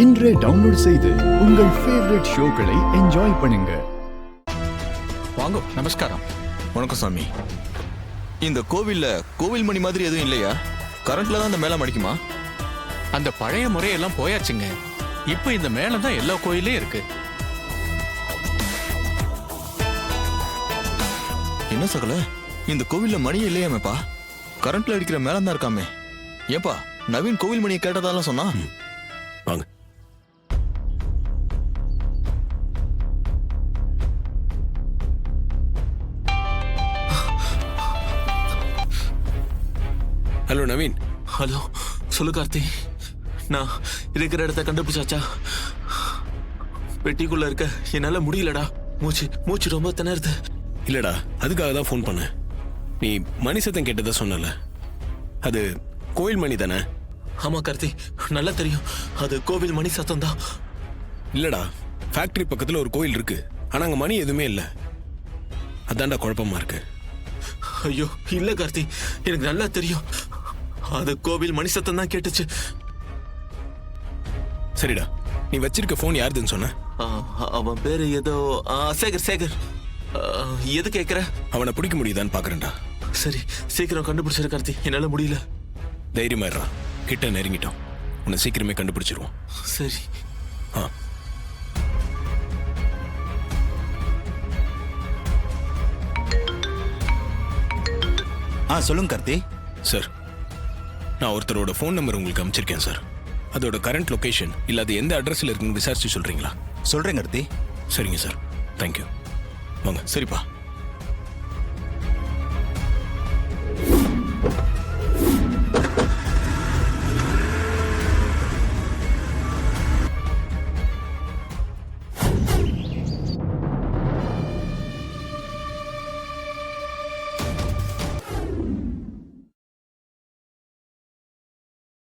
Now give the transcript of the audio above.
இன்றே டவுன்லோட் செய்து உங்கள் ஃபேவரட் ஷோக்களை என்ஜாய் பண்ணுங்க. வாங்க, நமஸ்காரம். வணக்கம் சாமி. இந்த கோவில் மணி மாதிரி எதுவும் இல்லையா? கரண்ட்ல தான் இந்த மேளம் அடிக்குமா? அந்த பழைய முறையெல்லாம் போயாச்சுங்க. இப்ப இந்த மேளம் தான் எல்லா கோயிலையும் இருக்கு. என்ன சகல, இந்த கோவில்ல மணி இல்லையாமேப்பா, கரண்ட்ல அடிக்கிற மேளம் தான் இருக்காமே. ஏப்பா, நவீன் கோவில் மணியை கேட்டதாலும் சொன்னா. வாங்க. ஹலோ நவீன். ஹலோ, சொல்லு கார்த்தி. நான் இருக்கிற இடத்த கண்டுபிடிச்சாச்சா? பெட்டிக்குள்ள இருக்க என்னால முடியலடா. மூச்சு ரொம்ப திணறுது. இல்லடா, அதுக்காக தான் ஃபோன் பண்ணேன். நீ மணி சத்தம் கேட்டதா சொன்னல, அது கோயில் மணி தானே? ஆமா கார்த்தி, நல்லா தெரியும். அது கோவில் மணி சத்தம் தான். இல்லடா, ஃபேக்டரி பக்கத்துல ஒரு கோயில் இருக்கு, ஆனா அங்க மணி எதுவுமே இல்லை. அதான்டா குழப்பமா இருக்கு. ஐயோ இல்ல கார்த்தி, எனக்கு நல்லா தெரியும். அது கோவில் மணி சத்தம் தான் கேட்டுச்சு. சரிடா, நீ வச்சிருக்க போன் யாருதுன்னு சொன்ன? அவன் பேரு ஏதோ சேகர். எது கேக்குற? அவனை பிடிக்க முடியுதான்னு பாக்குறேன்டா. சரி, சீக்கிரம் கண்டுபிடிச்சிரு கார்த்தி, என்னால முடியல. தைரியமாயிடுறா, கிட்ட நெருங்கிட்டோம். உன்னை சீக்கிரமே கண்டுபிடிச்சிருவோம். சரி. சொல்லுங்க கார்த்தி. சார், நான் ஒருத்தரோட ஃபோன் நம்பர் உங்களுக்கு அமைச்சிருக்கேன் சார். அதோட கரண்ட் லொகேஷன் இல்ல அது எந்த அட்ரஸ்ல இருக்குன்னு விசாரிச்சு சொல்றீங்களா? சொல்றேன் கார்த்தி. சரிங்க சார், தேங்க்யூ. வாங்க. சரிப்பா.